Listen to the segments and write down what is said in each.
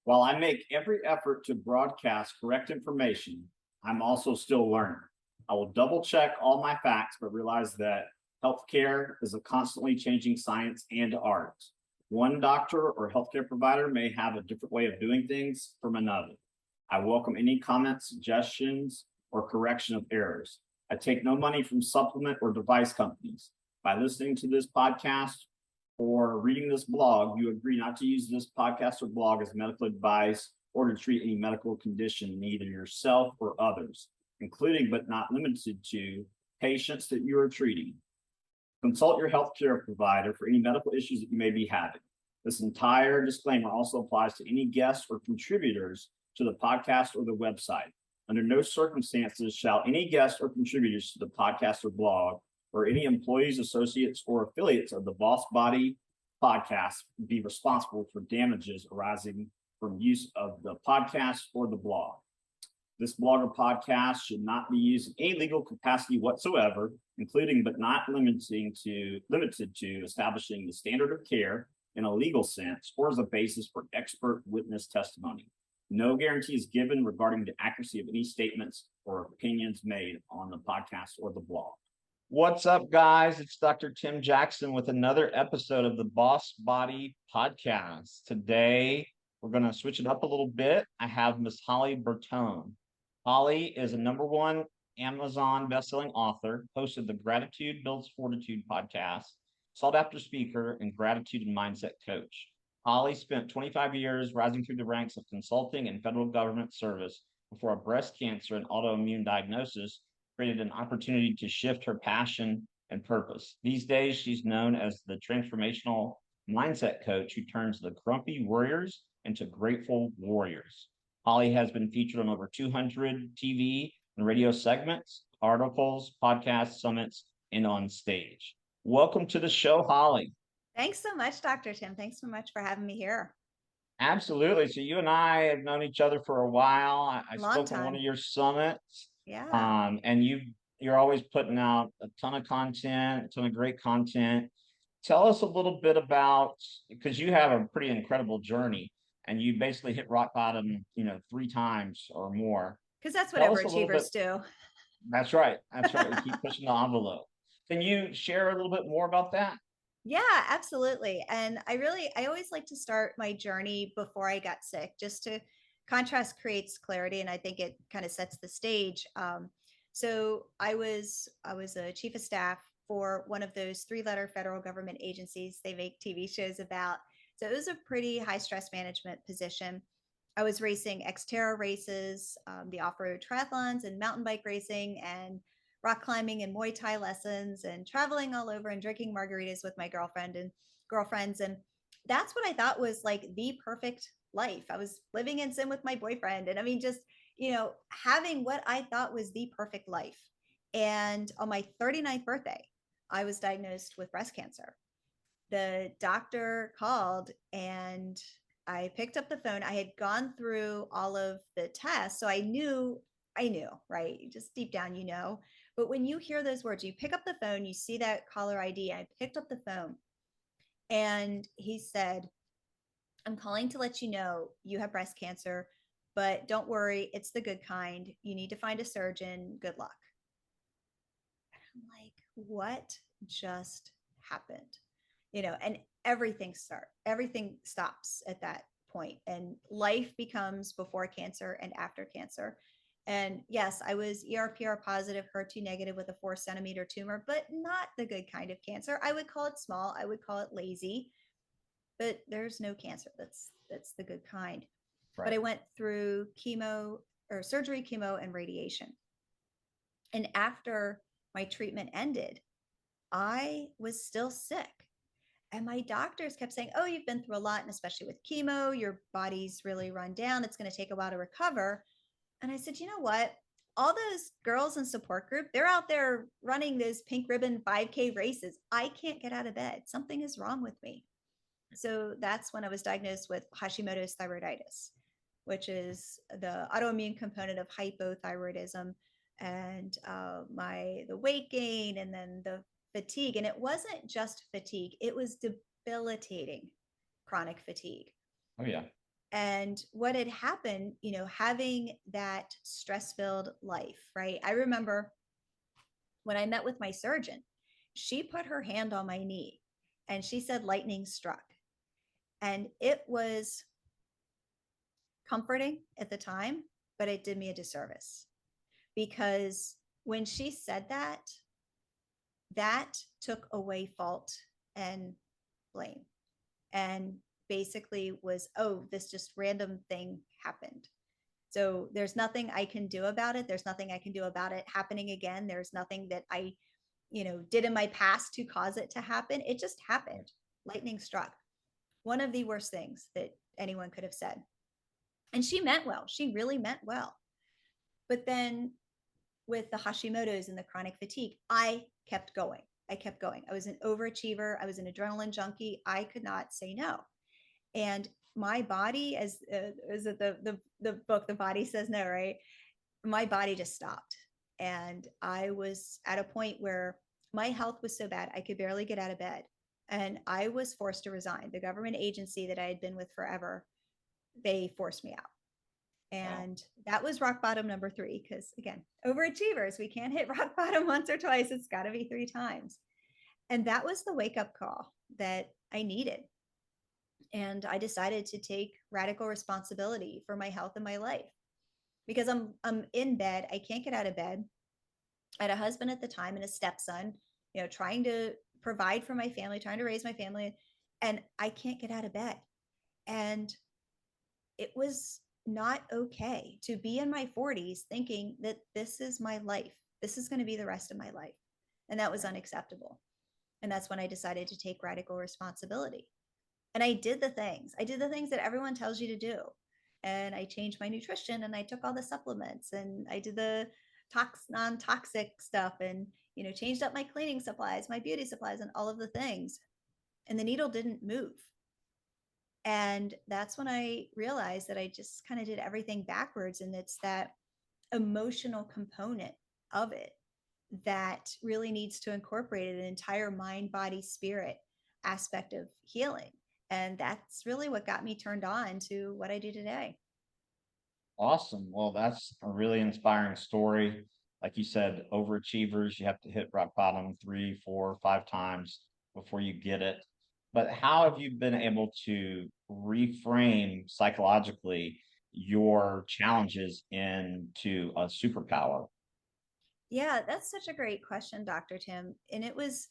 While I make every effort to broadcast correct information, I'm also still learning. I will double check all my facts, but realize that healthcare is a constantly changing science and art. One doctor or healthcare provider may have a different way of doing things from another. I welcome any comments, suggestions, or correction of errors. I take no money from supplement or device companies. By listening to this podcast or reading this blog, you agree not to use this podcast or blog as medical advice or to treat any medical condition in either yourself or others, including but not limited to patients that you are treating. Consult your healthcare provider for any medical issues that you may be having. This entire disclaimer also applies to any guests or contributors to the podcast or the website. Under no circumstances shall any guests or contributors to the podcast or blog or any employees, associates, or affiliates of the Boss Body podcast be responsible for damages arising from use of the podcast or the blog. This blog or podcast should not be used in any legal capacity whatsoever, including but not limited to establishing the standard of care in a legal sense or as a basis for expert witness testimony. No guarantee is given regarding the accuracy of any statements or opinions made on the podcast or the blog. What's up, guys? It's Dr. Tim Jackson with another episode of the Boss Body Podcast. Today, we're going to switch it up a little bit. I have Miss Holly Bertone. Holly is a #1 Amazon bestselling author, host of the Gratitude Builds Fortitude podcast, sought-after speaker, and gratitude and mindset coach. Holly spent 25 years rising through the ranks of consulting and federal government service before a breast cancer and autoimmune diagnosis created an opportunity to shift her passion and purpose. These days, she's known as the transformational mindset coach who turns the grumpy warriors into grateful warriors. Holly has been featured on over 200 TV and radio segments, articles, podcasts, summits, and on stage. Welcome to the show, Holly. Thanks so much, Dr. Tim. Thanks so much for having me here. Absolutely. So you and I have known each other for a while. I Long spoke on one time. of your summits. Yeah. And you're always putting out a ton of content, a ton of great content. Tell us a little bit about, because you have a pretty incredible journey and you basically hit rock bottom, 3 times or more. Because that's what Tell us a little bit. overachievers do. That's right. That's right. We keep pushing the envelope. Can you share a little bit more about that? Yeah, absolutely. And I always like to start my journey before I got sick, just to contrast creates clarity. And I think it kind of sets the stage. So I was a chief of staff for one of those 3-letter federal government agencies they make TV shows about. So it was a pretty high stress management position. I was racing Xterra races, the off-road triathlons and mountain bike racing and rock climbing and Muay Thai lessons and traveling all over and drinking margaritas with my girlfriends. And that's what I thought was like the perfect life. I was living in sin with my boyfriend. And I mean, just, having what I thought was the perfect life. And on my 39th birthday, I was diagnosed with breast cancer. The doctor called and I picked up the phone. I had gone through all of the tests. So I knew, right? Just deep down, But when you hear those words, you pick up the phone, you see that caller ID. I picked up the phone and he said, I'm calling to let you know you have breast cancer, but don't worry, it's the good kind. You need to find a surgeon. Good luck. I'm like, what just happened? And everything stops at that point, and life becomes before cancer and after cancer. And yes, I was ER/PR positive, HER2 negative with a 4-centimeter tumor, but not the good kind of cancer. I would call it small. I would call it lazy, but there's no cancer. That's the good kind. Right. But I went through surgery, chemo, and radiation. And after my treatment ended, I was still sick. And my doctors kept saying, oh, you've been through a lot, and especially with chemo, your body's really run down. It's going to take a while to recover. And I said, you know what? All those girls in support group, they're out there running those pink ribbon 5K races. I can't get out of bed. Something is wrong with me. So that's when I was diagnosed with Hashimoto's thyroiditis, which is the autoimmune component of hypothyroidism, and the weight gain and then the fatigue. And it wasn't just fatigue, it was debilitating chronic fatigue. Oh, yeah. And what had happened, having that stress filled life, right? I remember when I met with my surgeon, she put her hand on my knee and she said, lightning struck. And it was comforting at the time, but it did me a disservice because when she said that, that took away fault and blame and basically was, oh, this just random thing happened. So there's nothing I can do about it. There's nothing I can do about it happening again. There's nothing that I, did in my past to cause it to happen. It just happened. Lightning struck. One of the worst things that anyone could have said. And she meant well. She really meant well. But then with the Hashimoto's and the chronic fatigue, I kept going. I kept going. I was an overachiever. I was an adrenaline junkie. I could not say no. And my body, as is it the book, The Body Says No, right? My body just stopped. And I was at a point where my health was so bad, I could barely get out of bed. And I was forced to resign. The government agency that I had been with forever, they forced me out. Wow. And that was rock bottom number 3. Because again, overachievers, we can't hit rock bottom once or twice. It's got to be 3 times. And that was the wake up call that I needed. And I decided to take radical responsibility for my health and my life because I'm in bed. I can't get out of bed. I had a husband at the time and a stepson, trying to provide for my family, trying to raise my family, and I can't get out of bed. And it was not okay to be in my 40s thinking that this is my life. This is going to be the rest of my life. And that was unacceptable. And that's when I decided to take radical responsibility. And I did the things. I did the things that everyone tells you to do. And I changed my nutrition and I took all the supplements and I did the non-toxic stuff and, changed up my cleaning supplies, my beauty supplies, and all of the things. And the needle didn't move. And that's when I realized that I just kind of did everything backwards. And it's that emotional component of it that really needs to incorporate an entire mind, body, spirit aspect of healing. And that's really what got me turned on to what I do today. Awesome. Well, that's a really inspiring story. Like you said, overachievers, you have to hit rock bottom 3, 4, 5 times before you get it. But how have you been able to reframe psychologically your challenges into a superpower? Yeah, that's such a great question, Dr. Tim. And it was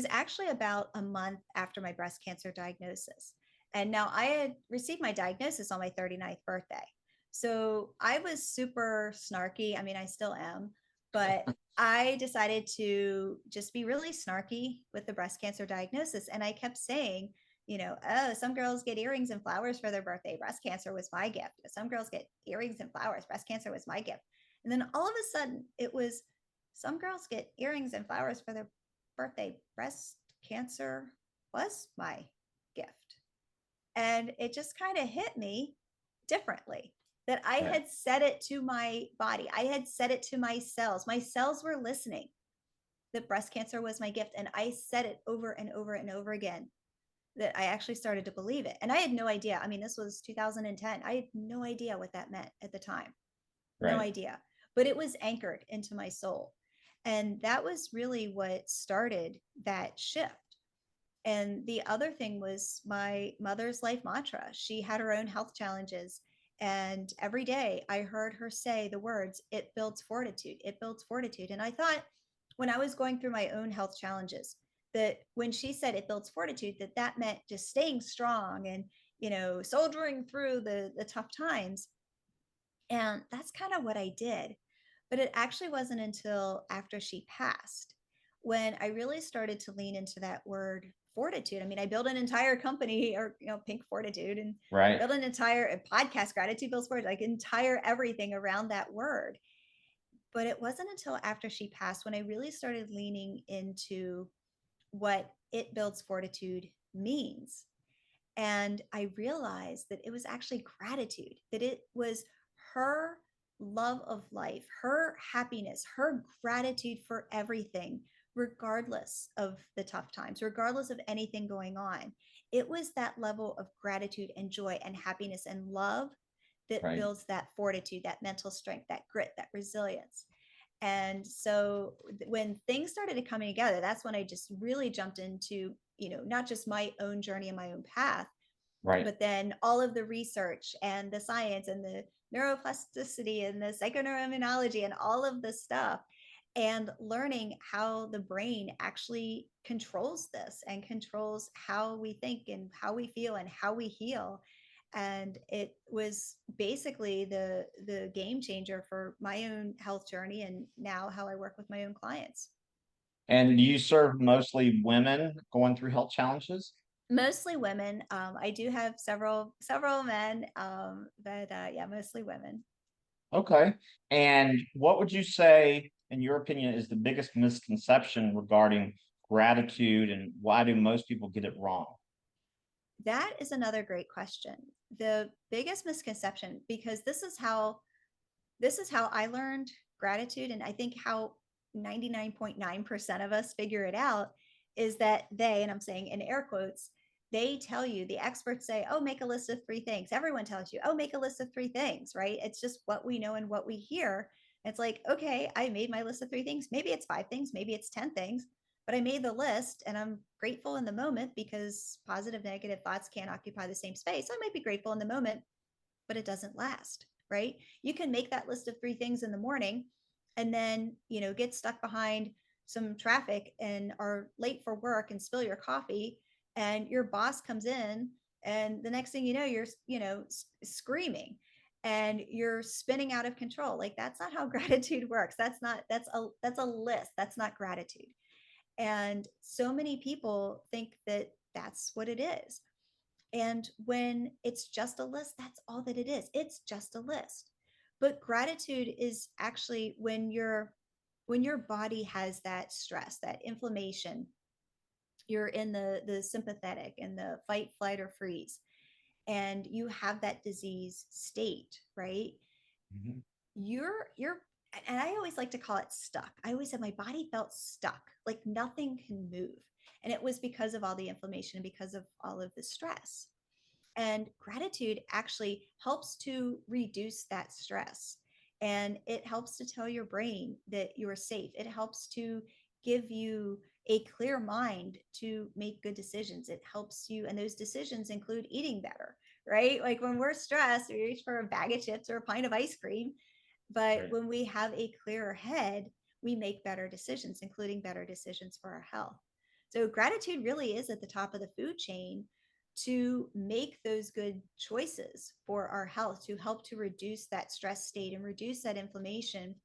actually about a month after my breast cancer diagnosis. And now I had received my diagnosis on my 39th birthday. So I was super snarky. I mean, I still am, but I decided to just be really snarky with the breast cancer diagnosis. And I kept saying, oh, some girls get earrings and flowers for their birthday. Breast cancer was my gift. Some girls get earrings and flowers. Breast cancer was my gift. And then all of a sudden, it was some girls get earrings and flowers for their birthday. Breast cancer was my gift. And it just kind of hit me differently that I Yeah. had said it to my body. I had said it to my cells. My cells were listening that breast cancer was my gift. And I said it over and over and over again that I actually started to believe it. And I had no idea. I mean, this was 2010. I had no idea what that meant at the time. No Right. idea. But it was anchored into my soul. And that was really what started that shift. And the other thing was my mother's life mantra. She had her own health challenges. And every day I heard her say the words, it builds fortitude, it builds fortitude. And I thought when I was going through my own health challenges, that when she said it builds fortitude, that meant just staying strong and, soldiering through the tough times. And that's kind of what I did. But it actually wasn't until after she passed when I really started to lean into that word fortitude. I mean, I built an entire company or, Pink Fortitude and Right. built an entire podcast, Gratitude Builds Fortitude, like entire everything around that word. But it wasn't until after she passed when I really started leaning into what it builds fortitude means. And I realized that it was actually gratitude, that it was her love of life, her happiness, her gratitude for everything regardless of the tough times, regardless of anything going on. It was that level of gratitude and joy and happiness and love that Right. builds that fortitude, that mental strength, that grit, that resilience. And so when things started coming together, that's when I just really jumped into, not just my own journey and my own path, Right. but then all of the research and the science and the neuroplasticity and the psychoneuroimmunology and all of the stuff, and learning how the brain actually controls this and controls how we think and how we feel and how we heal. And it was basically the game changer for my own health journey and now how I work with my own clients. And do you serve mostly women going through health challenges? Mostly women. I do have several men, but yeah, mostly women. Okay. And what would you say, in your opinion, is the biggest misconception regarding gratitude, and why do most people get it wrong? That is another great question. The biggest misconception, because this is how I learned gratitude, and I think how 99.9% of us figure it out, is that they, and I'm saying in air quotes, they tell you, the experts say, oh, make a list of three things. Everyone tells you, oh, make a list of three things, right? It's just what we know and what we hear. It's like, okay, I made my list of three things. Maybe it's five things, maybe it's 10 things, but I made the list and I'm grateful in the moment because positive, negative thoughts can't occupy the same space. I might be grateful in the moment, but it doesn't last, right? You can make that list of three things in the morning and then, get stuck behind some traffic and are late for work and spill your coffee, and your boss comes in, and the next thing you know, you're, screaming and you're spinning out of control. Like, that's not how gratitude works. That's a list. That's not gratitude. And so many people think that that's what it is. And when it's just a list, that's all that it is. It's just a list. But gratitude is actually when your body has that stress, that inflammation, you're in the sympathetic and the fight, flight, or freeze, and you have that disease state, right? Mhm. You're and I always like to call it stuck. I always said my body felt stuck, like nothing can move. And it was because of all the inflammation and because of all of the stress. And gratitude actually helps to reduce that stress. And it helps to tell your brain that you're safe. It helps to give you a clear mind to make good decisions. It helps you, and those decisions include eating better, right? Like when we're stressed, we reach for a bag of chips or a pint of ice cream. But Right. when we have a clearer head, we make better decisions, including better decisions for our health. So gratitude really is at the top of the food chain to make those good choices for our health, to help to reduce that stress state and reduce that inflammation,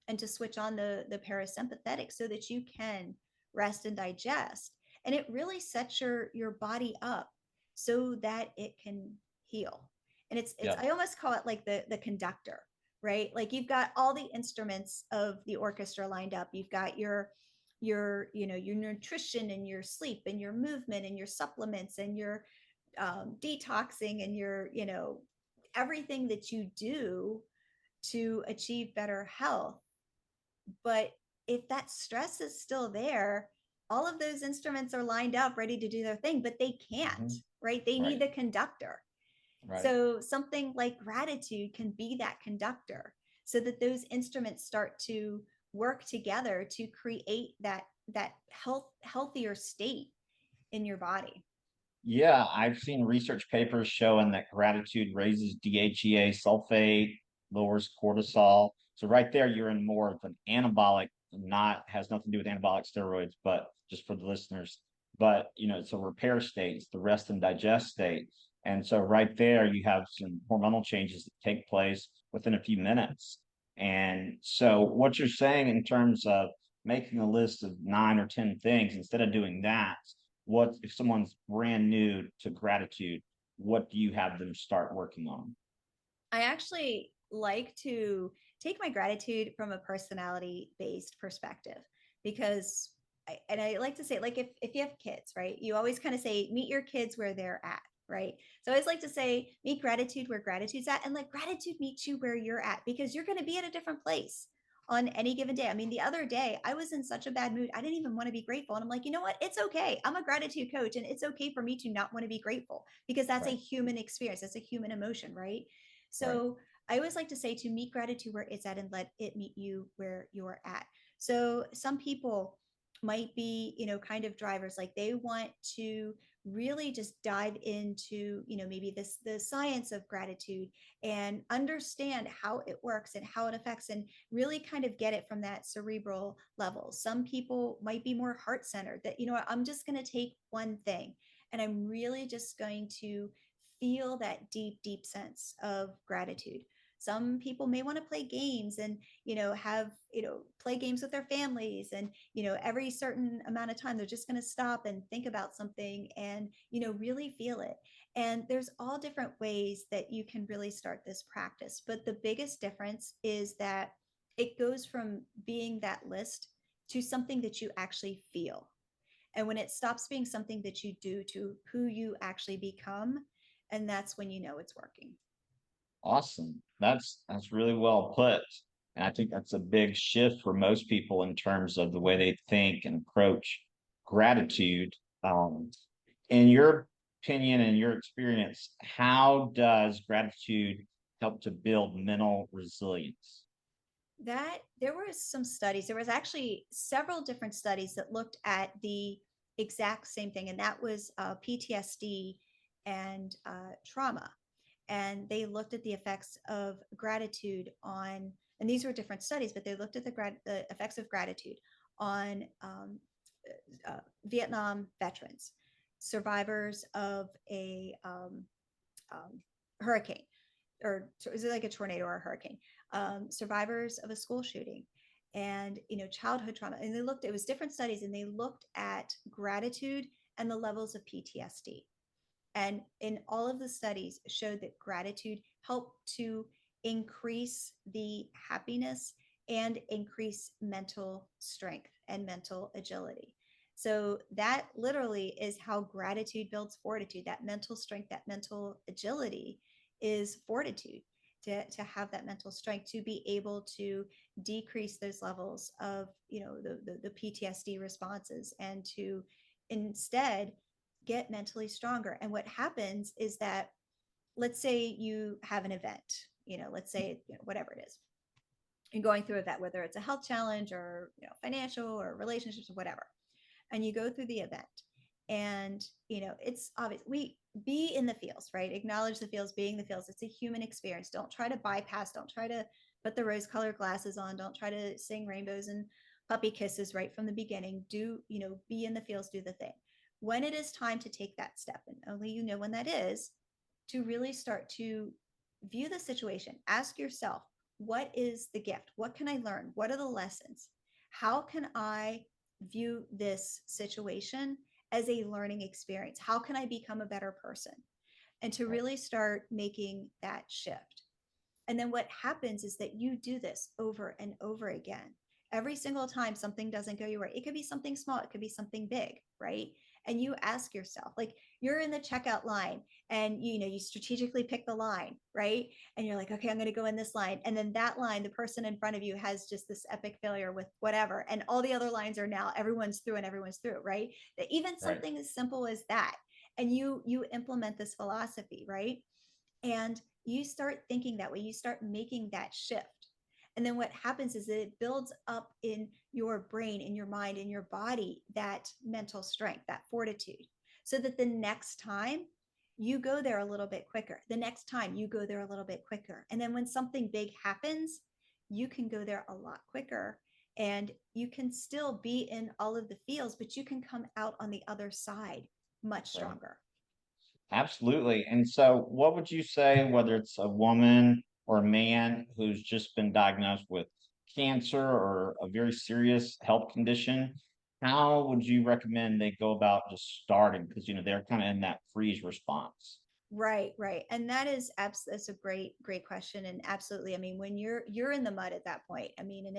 and to switch on the parasympathetic so that you can rest and digest. And it really sets your body up so that it can heal. And it's Yeah. I almost call it like the conductor, right? Like you've got all the instruments of the orchestra lined up. You've got your nutrition and your sleep and your movement and your supplements and your detoxing and your everything that you do to achieve better health. But if that stress is still there, all of those instruments are lined up ready to do their thing, but they can't, Mhm. right? They need Right. the conductor. Right. So something like gratitude can be that conductor so that those instruments start to work together to create that healthier state in your body. Yeah, I've seen research papers showing that gratitude raises DHEA sulfate, lowers cortisol. So right there, you're in more of an anabolic, not has nothing to do with anabolic steroids, but just for the listeners. But it's a repair state, it's the rest and digest state. And so right there, you have some hormonal changes that take place within a few minutes. And so what you're saying in terms of making a list of 9 or 10 things, instead of doing that, what if someone's brand new to gratitude, what do you have them start working on? I actually like to take my gratitude from a personality based perspective because and I like to say, like, if you have kids, right, you always kind of say meet your kids where they're at, right? So I always like to say meet gratitude where gratitude's at, and let gratitude meet you where you're at, because you're going to be at a different place. on any given day. I mean, the other day I was in such a bad mood. I didn't even want to be grateful. And I'm like, you know what? It's okay. I'm a gratitude coach, and it's okay for me to not want to be grateful, because that's a Right. human experience. That's a human emotion, right? Right. So I always like to say to meet gratitude where it's at and let it meet you where you're at. So some people might be, kind of drivers, like they want to really just dive into, maybe the science of gratitude and understand how it works and how it affects, and really kind of get it from that cerebral level. Some people might be more heart centered, that, I'm just going to take one thing and I'm really just going to feel that deep, deep sense of gratitude. Some people may want to play games and, have, play games with their families, and, every certain amount of time, they're just going to stop and think about something and, really feel it. And there's all different ways that you can really start this practice. But the biggest difference is that it goes from being that list to something that you actually feel. And when it stops being something that you do to who you actually become, and that's when you know it's working. Awesome. That's really well put. And I think that's a big shift for most people in terms of the way they think and approach gratitude. Um, in your opinion and your experience, how does gratitude help to build mental resilience? That there was some studies, there was actually several different studies that looked at the exact same thing, and that was PTSD and trauma. And they looked at the effects of gratitude on, and these were different studies, but they looked at the effects of gratitude on Vietnam veterans, survivors of a hurricane, or is it like a tornado or a hurricane? Survivors of a school shooting, and, childhood trauma. And they looked, it was different studies, and they looked at gratitude and the levels of PTSD. And in all of the studies showed that gratitude helped to increase the happiness and increase mental strength and mental agility. So that literally is how gratitude builds fortitude. That mental strength, that mental agility is fortitude. To have that mental strength to be able to decrease those levels of, the PTSD responses, and to instead get mentally stronger. And what happens is that, let's say you have an event, let's say, whatever it is, you're going through that, whether it's a health challenge or, financial or relationships or whatever, and you go through the event, and, it's obvious, we be in the feels, right? Acknowledge the feels, being the feels. It's a human experience. Don't try to bypass, don't try to put the rose colored glasses on, don't try to sing rainbows and puppy kisses right from the beginning. Do, be in the feels, do the thing. When it is time to take that step, and only you know when that is, to really start to view the situation, ask yourself, what is the gift? What can I learn? What are the lessons? How can I view this situation as a learning experience? How can I become a better person? And to really start making that shift. And then what happens is that you do this over and over again. Every single time something doesn't go your way, it could be something small, it could be something big, right? And you ask yourself, like, you're in the checkout line, and you strategically pick the line, right? And you're like, okay, I'm going to go in this line. And then that line, the person in front of you has just this epic failure with whatever. And all the other lines are now, everyone's through and everyone's through, right? That even Right. something as simple as that. And you implement this philosophy, right? And you start thinking that way, you start making that shift. And then what happens is that it builds up in your brain, in your mind, in your body, that mental strength, that fortitude, so that the next time you go there a little bit quicker, the next time you go there a little bit quicker. And then when something big happens, you can go there a lot quicker, and you can still be in all of the feels, but you can come out on the other side much Right. stronger. Absolutely. And so, what would you say, whether it's a woman or a man who's just been diagnosed with cancer or a very serious health condition, how would you recommend they go about just starting? Because, they're kind of in that freeze response. Right, right. And that is that's a great, great question. And absolutely. I mean, when you're in the mud at that point, I mean, and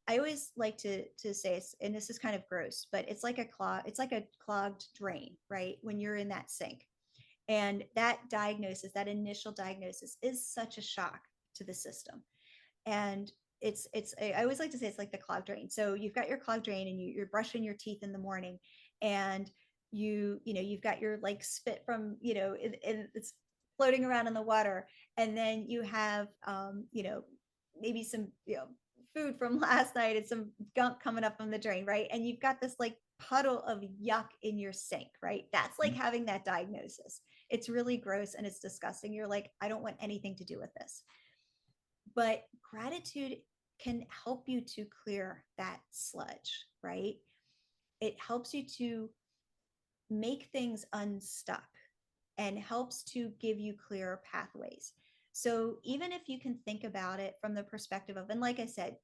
I always like to say, and this is kind of gross, but it's like a clogged drain, right? When you're in that sink. And that diagnosis, that initial diagnosis, is such a shock to the system. And I always like to say it's like the clog drain. So you've got your clog drain and you're brushing your teeth in the morning, and you've got your like spit from, it's floating around in the water. And then you have, maybe some, food from last night and some gunk coming up from the drain, right? And you've got this like puddle of yuck in your sink, right? That's like having that diagnosis. It's really gross and it's disgusting. You're like, I don't want anything to do with this. But gratitude can help you to clear that sludge, right? It helps you to make things unstuck and helps to give you clearer pathways. So even if you can think about it from the perspective of, and like I said,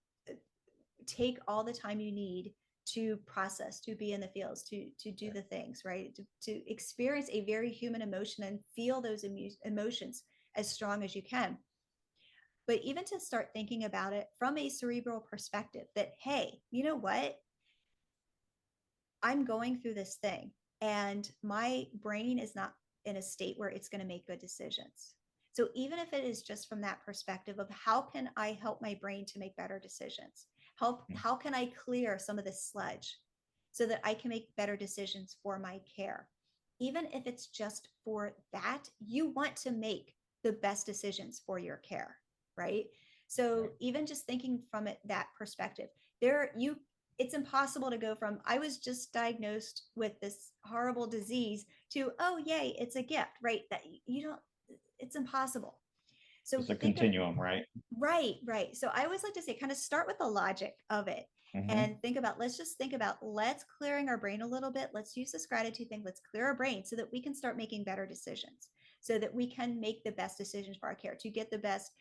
take all the time you need to process, to be in the fields, to do the things, right? To experience a very human emotion and feel those emotions as strong as you can. But even to start thinking about it from a cerebral perspective that, hey, you know what? I'm going through this thing and my brain is not in a state where it's going to make good decisions. So even if it is just from that perspective of how can I help my brain to make better decisions? How can I clear some of this sludge so that I can make better decisions for my care? Even if it's just for that, you want to make the best decisions for your care, right? So even just thinking from it that perspective, it's impossible to go from I was just diagnosed with this horrible disease to, oh yay, it's a gift, right? That you don't, it's impossible. So It's a continuum, right? Right. So I always like to say, kind of start with the logic of it and let's clearing our brain a little bit. Let's use this gratitude thing. Let's clear our brain so that we can start making better decisions, so that we can make the best decisions for our care, to get the best,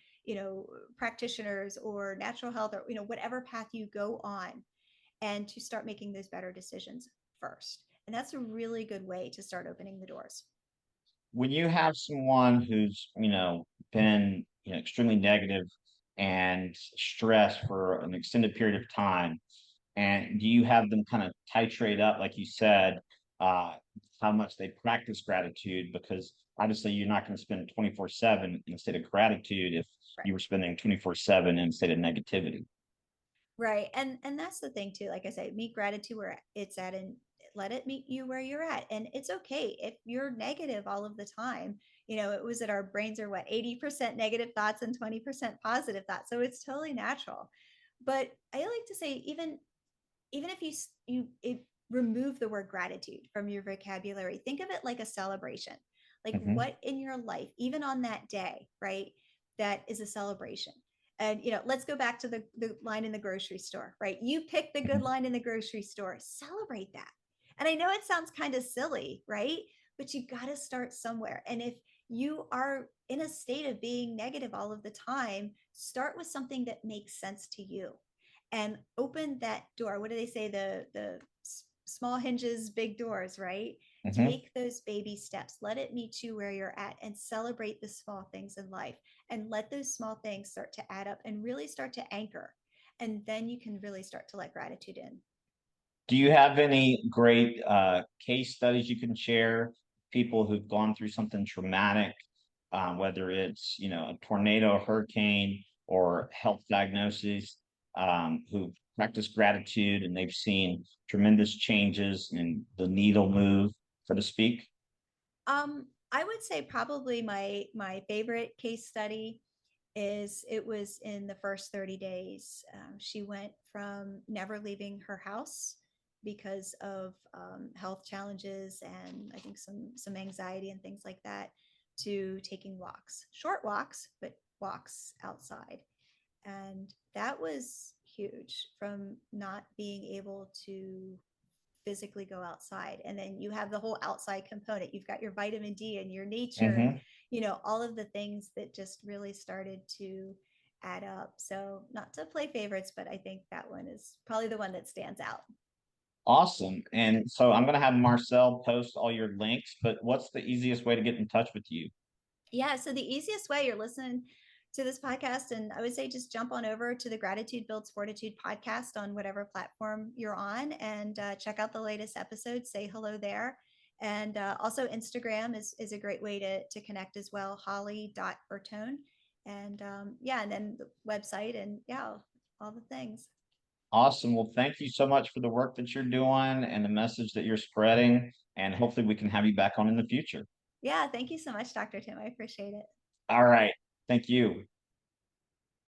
practitioners or natural health or, whatever path you go on, and to start making those better decisions first. And that's a really good way to start opening the doors. When you have someone who's, been, extremely negative and stressed for an extended period of time, and do you have them kind of titrate up, like you said, uh, how much they practice gratitude? Because obviously you're not going to spend 24/7 in a state of gratitude if Right. you were spending 24/7 in a state of negativity. Right. And that's the thing too. Like I say, meet gratitude where it's at and let it meet you where you're at. And it's okay if you're negative all of the time. It was that our brains are what, 80% negative thoughts and 20% positive thoughts. So it's totally natural. But I like to say, even if remove the word gratitude from your vocabulary, think of it like a celebration. Like what in your life, even on that day, right? That is a celebration. And let's go back to the line in the grocery store, right? You pick the good line in the grocery store, celebrate that. And I know it sounds kind of silly, right? But you got to start somewhere. And if you are in a state of being negative all of the time, start with something that makes sense to you and open that door. What do they say? The small hinges, big doors, right? Take those baby steps. Let it meet you where you're at and celebrate the small things in life and let those small things start to add up and really start to anchor. And then you can really start to let gratitude in. Do you have any great case studies you can share? People who've gone through something traumatic, whether it's a tornado, a hurricane, or health diagnoses, who practice gratitude and they've seen tremendous changes in the needle move, so to speak. I would say probably my favorite case study is it was in the first 30 days. She went from never leaving her house because of health challenges and I think some anxiety and things like that, to taking walks, short walks, but walks outside. And that was huge, from not being able to physically go outside. And then you have the whole outside component. You've got your vitamin D and your nature and, all of the things that just really started to add up. So not to play favorites, but I think that one is probably the one that stands out. Awesome. And so I'm going to have Marcel post all your links, but what's the easiest way to get in touch with you? Yeah. So the easiest way, you're listening to this podcast, and I would say just jump on over to the Gratitude Builds Fortitude podcast on whatever platform you're on and check out the latest episodes. Say hello there. And also Instagram is a great way to connect as well, holly.bertone. And yeah, and then the website, and yeah, all the things. Awesome. Well, thank you so much for the work that you're doing and the message that you're spreading. And hopefully we can have you back on in the future. Yeah, thank you so much, Dr. Tim. I appreciate it. All right. Thank you.